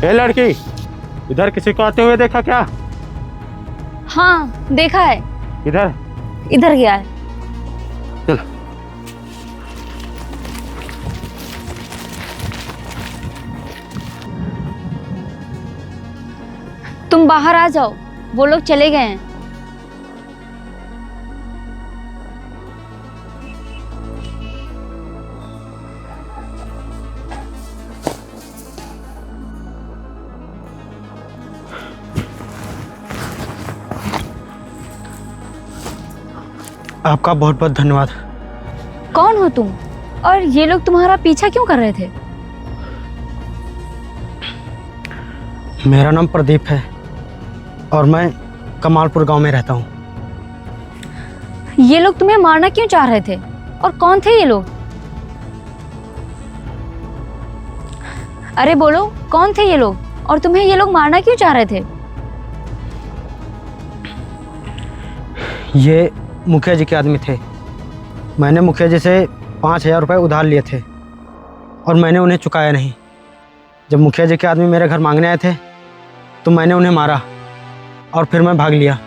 ए लड़की, इधर किसी को आते हुए देखा क्या? हाँ देखा है। इधर इधर गया है। चल। तुम बाहर आ जाओ, वो लोग चले गए हैं। आपका बहुत बहुत धन्यवाद। कौन हो तुम और ये लोग तुम्हारा पीछा क्यों कर रहे थे? मेरा नाम प्रदीप है और मैं कमालपुर गांव में रहता हूँ। ये लोग तुम्हें मारना क्यों चाह रहे थे और कौन थे ये लोग? अरे बोलो, कौन थे ये लोग और तुम्हें ये लोग मारना क्यों चाह रहे थे? ये मुखिया जी के आदमी थे। मैंने मुखिया जी से 5,000 रुपये उधार लिए थे और मैंने उन्हें चुकाया नहीं। जब मुखिया जी के आदमी मेरे घर मांगने आए थे तो मैंने उन्हें मारा और फिर मैं भाग लिया।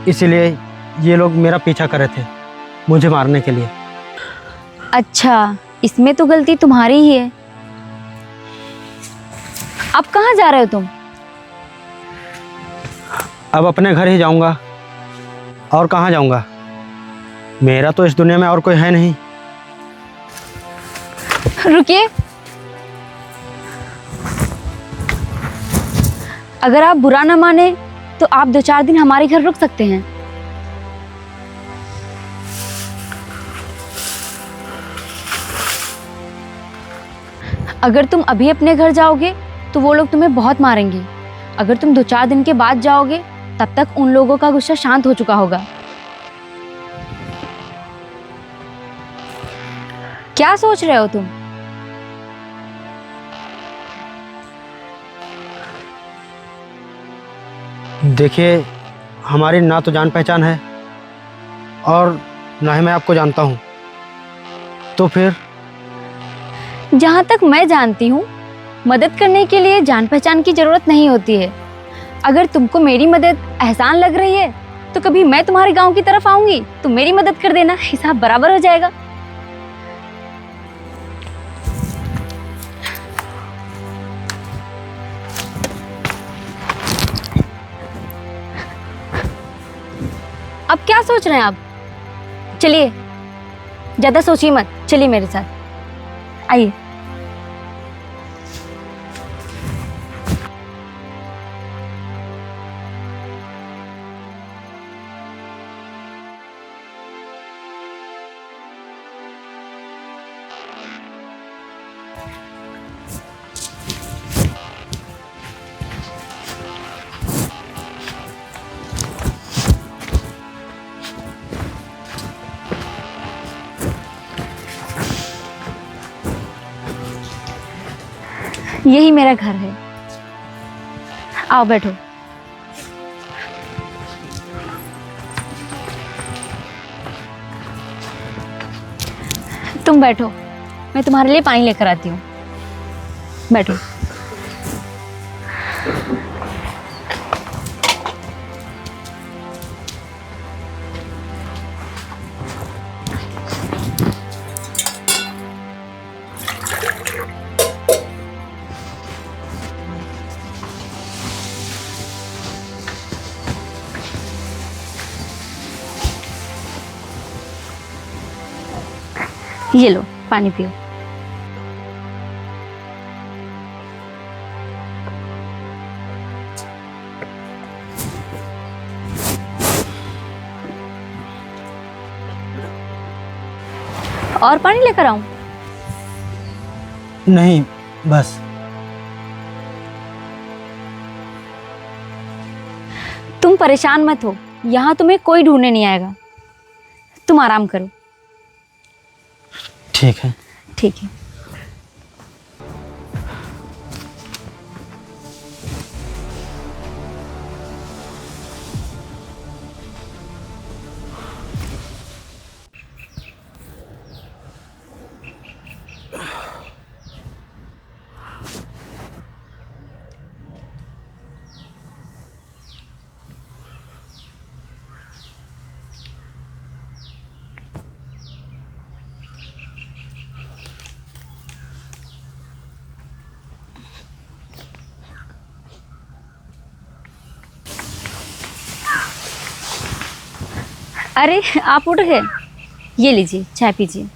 इसीलिए ये लोग मेरा पीछा कर रहे थे, मुझे मारने के लिए। अच्छा, इसमें तो गलती तुम्हारी ही है। अब कहाँ जा रहे हो तुम? अब अपने घर ही जाऊंगा। और कहाँ जाऊंगा? मेरा तो इस दुनिया में और कोई है नहीं। रुकिए, अगर आप बुरा ना माने तो आप 2-4 दिन हमारे घर रुक सकते हैं। अगर तुम अभी अपने घर जाओगे तो वो लोग तुम्हें बहुत मारेंगे। अगर तुम 2-4 दिन के बाद जाओगे तब तक उन लोगों का गुस्सा शांत हो चुका होगा। क्या सोच रहे हो तुम? देखिए, हमारी ना तो जान पहचान है और ना ही मैं आपको जानता हूँ, तो फिर? जहाँ तक मैं जानती हूँ, मदद करने के लिए जान पहचान की जरूरत नहीं होती है। अगर तुमको मेरी मदद एहसान लग रही है तो कभी मैं तुम्हारे गांव की तरफ आऊंगी, तुम मेरी मदद कर देना, हिसाब बराबर हो जाएगा। अब क्या सोच रहे हैं आप? चलिए, ज्यादा सोचिए मत, चलिए मेरे साथ आइए। यही मेरा घर है, आओ बैठो। तुम बैठो, मैं तुम्हारे लिए पानी लेकर आती हूँ। बैठो। ये लो, पानी पियो। और पानी लेकर आऊं? नहीं, बस। तुम परेशान मत हो, यहाँ तुम्हें कोई ढूंढने नहीं आएगा। तुम आराम करो। ठीक है। ठीक है। अरे आप उठ गए, ये लीजिए चाय पीजिए।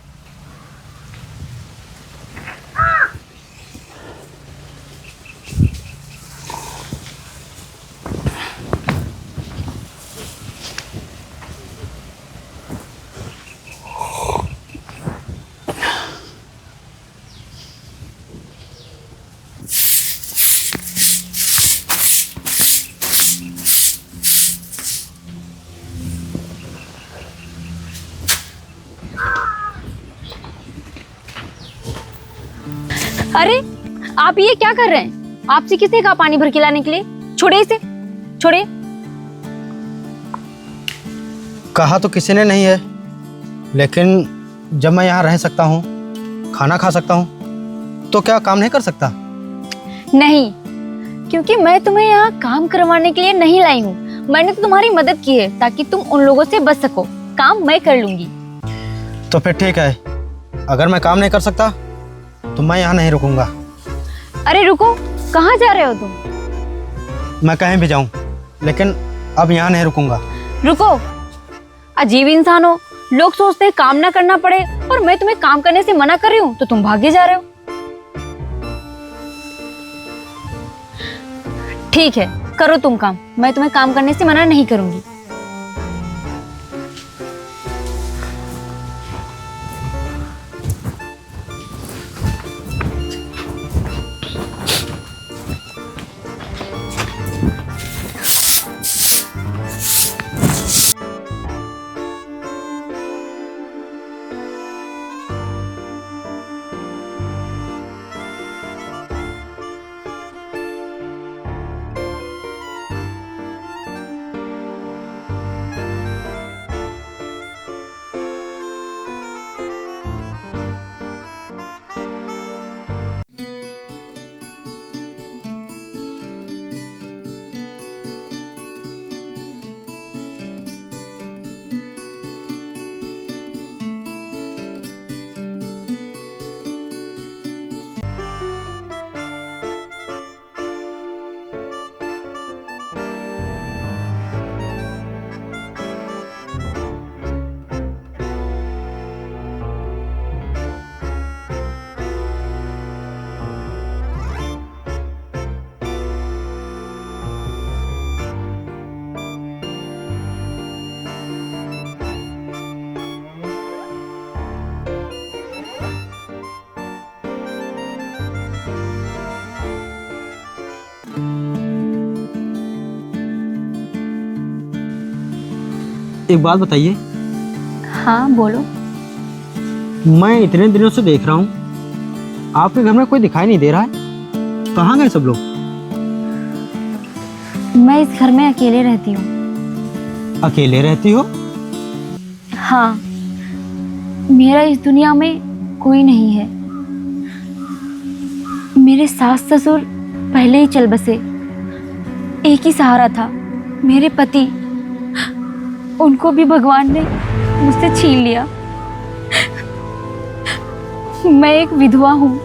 अरे आप ये क्या कर रहे हैं? आपसे किसने कहा पानी भर के लाने के लिए? छोड़िए इसे, छोड़िए। कहा तो किसी ने नहीं है, लेकिन जब मैं यहाँ रह सकता हूँ, खाना खा सकता हूँ, तो क्या काम नहीं कर सकता? नहीं, क्योंकि मैं तुम्हें यहाँ काम करवाने के लिए नहीं लाई हूँ। मैंने तो तुम्हारी मदद की है ताकि तुम उन लोगों से बच सको। काम मैं कर लूंगी। तो फिर ठीक है, अगर मैं काम नहीं कर सकता तो मैं यहाँ नहीं रुकूंगा। अरे रुको, कहाँ जा रहे हो तुम? मैं कहीं भी जाऊँ, लेकिन अब यहाँ नहीं रुकूंगा। रुको, अजीब इंसान हो। लोग सोचते हैं काम ना करना पड़े, और मैं तुम्हें काम करने से मना कर रही हूँ तो तुम भागे जा रहे हो। ठीक है, करो तुम काम, मैं तुम्हें काम करने से मना नहीं करूंगी। एक बात बताइए, हाँ बोलो। मैं इतने दिनों से देख रहा हूँ आपके घर में कोई दिखाई नहीं दे रहा है। कहाँ गए सब लोग? मैं इस घर में अकेले रहती हूँ। अकेले रहती हो? हाँ, मेरा इस दुनिया में कोई नहीं है। मेरे सास ससुर पहले ही चल बसे। एक ही सहारा था, मेरे पति। उनको भी भगवान ने मुझसे छीन लिया। मैं एक विधवा हूँ।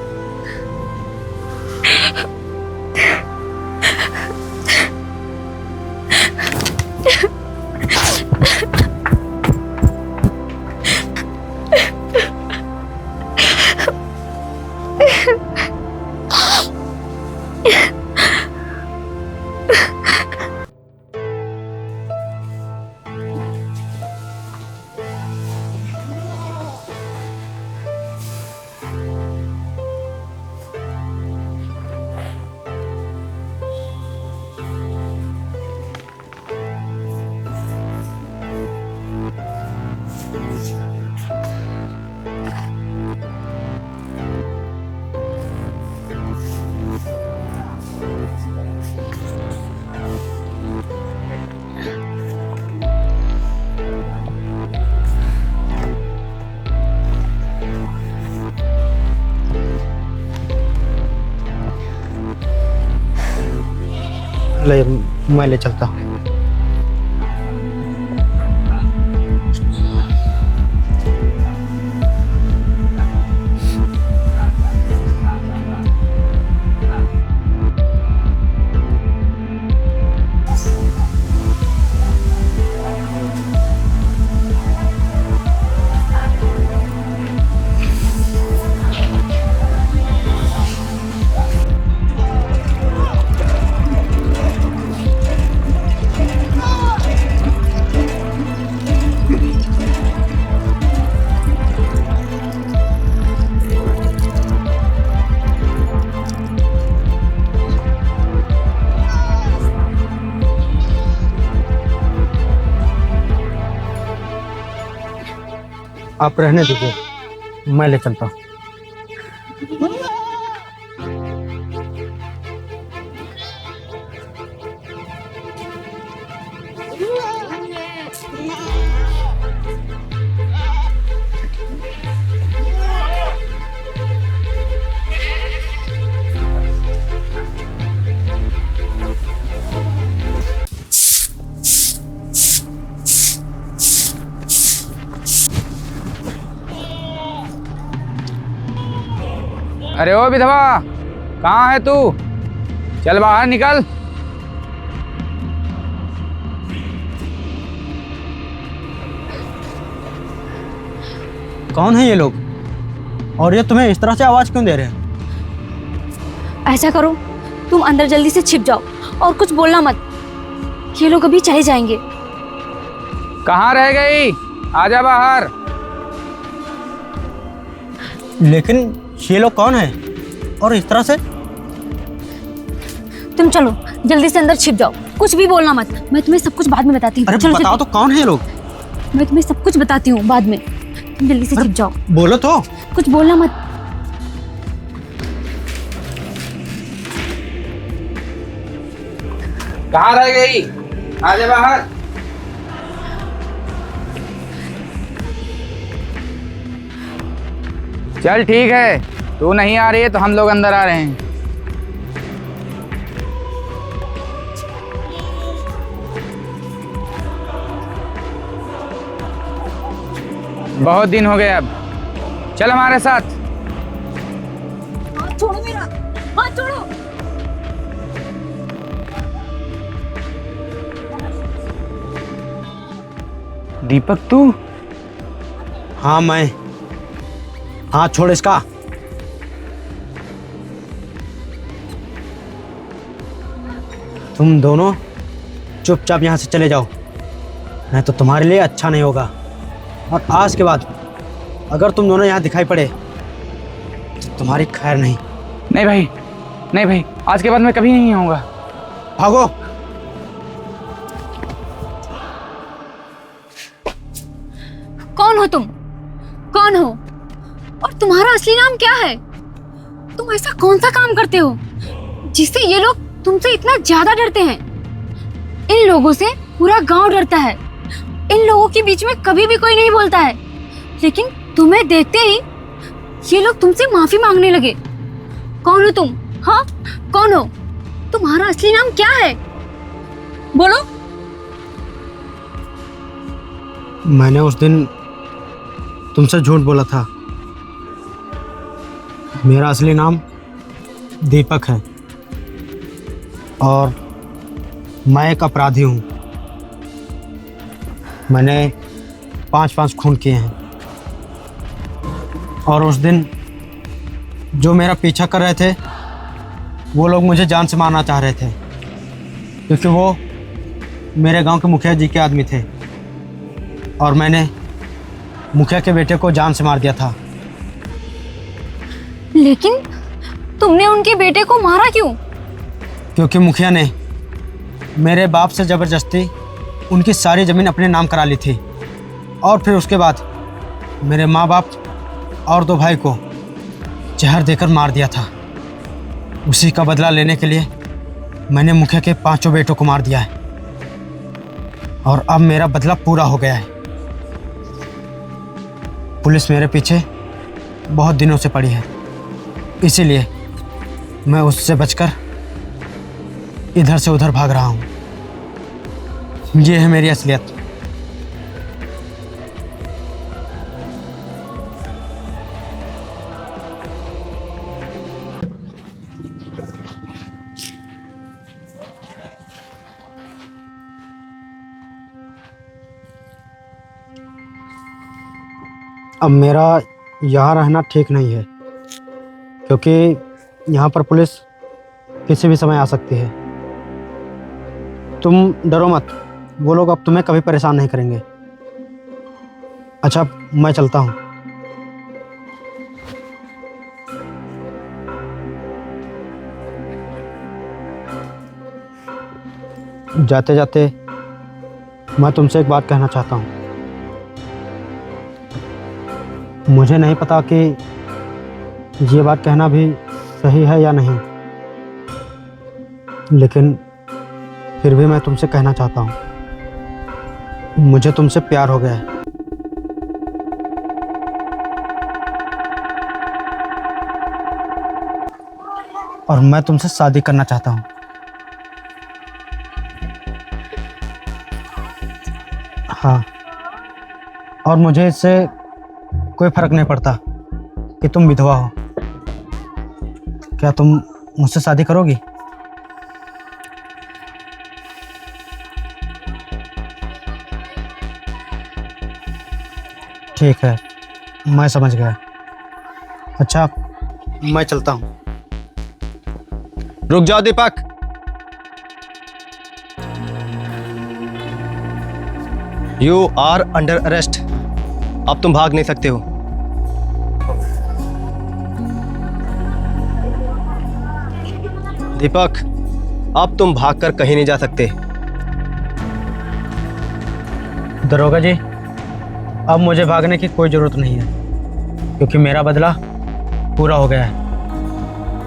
ले, मैं ले चलता हूँ। आप रहने दीजिए, मैं ले चलता हूँ। अरे ओ विधवा, कहाँ है तू? चल बाहर निकल। कौन है ये लोग और ये तुम्हें इस तरह से आवाज क्यों दे रहे हैं? ऐसा करो, तुम अंदर जल्दी से छिप जाओ और कुछ बोलना मत। ये लोग अभी चले जाएंगे। कहाँ रह गई? आजा बाहर। लेकिन ये लोग कौन है और इस तरह से? तुम चलो जल्दी से अंदर छिप जाओ, कुछ भी बोलना मत। मैं तुम्हें सब कुछ बाद में बताती हूँ। अरे चलो बताओ तो कौन है ये लोग? मैं तुम्हें सब कुछ बताती हूँ बाद में। तुम जल्दी से छिप जाओ, बोलो तो। कुछ बोलना मत। कहाँ रह गई? आजा बाहर। चल ठीक है, तू नहीं आ रही है तो हम लोग अंदर आ रहे हैं। बहुत दिन हो गए, अब चल हमारे साथ। हाथ छोड़ो मेरा, हाथ छोड़ो। दीपक तू? हाँ मैं। हाथ छोड़ इसका। तुम दोनों चुपचाप यहाँ से चले जाओ, नहीं तो तुम्हारे लिए अच्छा नहीं होगा। और आज के बाद अगर तुम दोनों यहाँ दिखाई पड़े तो तुम्हारी खैर नहीं। नहीं भाई, नहीं भाई, आज के बाद मैं कभी नहीं आऊँगा। भागो। कौन हो तुम? कौन हो और तुम्हारा असली नाम क्या है? तुम ऐसा कौन सा काम करते हो जिससे ये लोग तुमसे इतना ज्यादा डरते हैं? इन लोगों से पूरा गांव डरता है। इन लोगों के बीच में कभी भी कोई नहीं बोलता है, लेकिन तुम्हें देखते ही ये लोग तुमसे माफी मांगने लगे। कौन हो तुम? हाँ, कौन हो? तुम्हारा असली नाम क्या है? बोलो। मैंने उस दिन तुमसे झूठ बोला था। मेरा असली नाम दीपक है और मैं एक अपराधी हूँ। मैंने 5 खून किए हैं और उस दिन जो मेरा पीछा कर रहे थे वो लोग मुझे जान से मारना चाह रहे थे, क्योंकि वो मेरे गांव के मुखिया जी के आदमी थे और मैंने मुखिया के बेटे को जान से मार दिया था। लेकिन तुमने उनके बेटे को मारा क्यों? क्योंकि मुखिया ने मेरे बाप से ज़बरदस्ती उनकी सारी ज़मीन अपने नाम करा ली थी और फिर उसके बाद मेरे माँ बाप और 2 भाई को जहर देकर मार दिया था। उसी का बदला लेने के लिए मैंने मुखिया के 5 बेटों को मार दिया है और अब मेरा बदला पूरा हो गया है। पुलिस मेरे पीछे बहुत दिनों से पड़ी है, इसीलिए मैं उससे बचकर इधर से उधर भाग रहा हूँ। ये है मेरी असलियत। अब मेरा यहाँ रहना ठीक नहीं है, क्योंकि यहाँ पर पुलिस किसी भी समय आ सकती है। तुम डरो मत, वो लोग अब तुम्हें कभी परेशान नहीं करेंगे। अच्छा, मैं चलता हूँ। जाते जाते मैं तुमसे एक बात कहना चाहता हूँ। मुझे नहीं पता कि ये बात कहना भी सही है या नहीं, लेकिन फिर भी मैं तुमसे कहना चाहता हूँ, मुझे तुमसे प्यार हो गया है। और मैं तुमसे शादी करना चाहता हूँ। हाँ, और मुझे इससे कोई फर्क नहीं पड़ता कि तुम विधवा हो। क्या तुम मुझसे शादी करोगी? ठीक है, मैं समझ गया। अच्छा, मैं चलता हूँ। रुक जाओ Deepak. You are under arrest. अब तुम भाग नहीं सकते हो। दीपक, अब तुम भागकर कहीं नहीं जा सकते। दरोगा जी, अब मुझे भागने की कोई ज़रूरत नहीं है, क्योंकि मेरा बदला पूरा हो गया है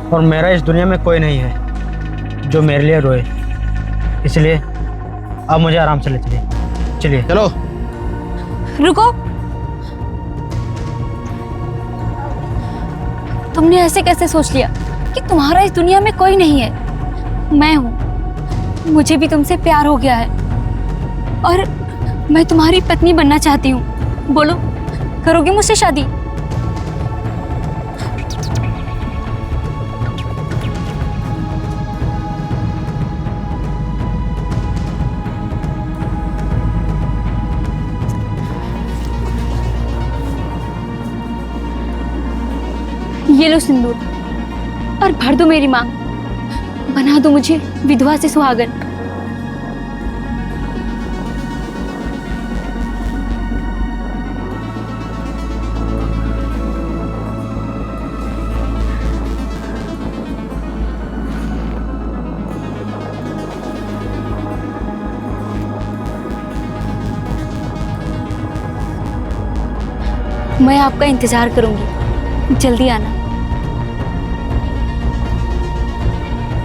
और मेरा इस दुनिया में कोई नहीं है जो मेरे लिए रोए। इसलिए अब मुझे आराम से ले चलिए। चलिए। चलो। रुको, तुमने ऐसे कैसे सोच लिया कि तुम्हारा इस दुनिया में कोई नहीं है? मैं हूँ, मुझे भी तुमसे प्यार हो गया है और मैं तुम्हारी पत्नी बनना चाहती हूँ। बोलो, करोगे मुझसे शादी? ये लो सिंदूर और भर दो मेरी मांग, बना दो मुझे विधवा से सुहागन। मैं आपका इंतजार करूंगी, जल्दी आना।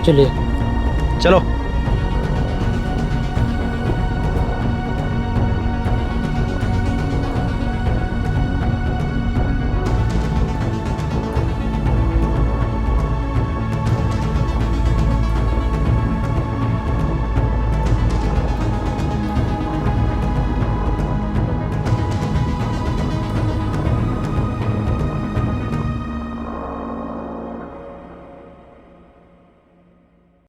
चलिए। चलो।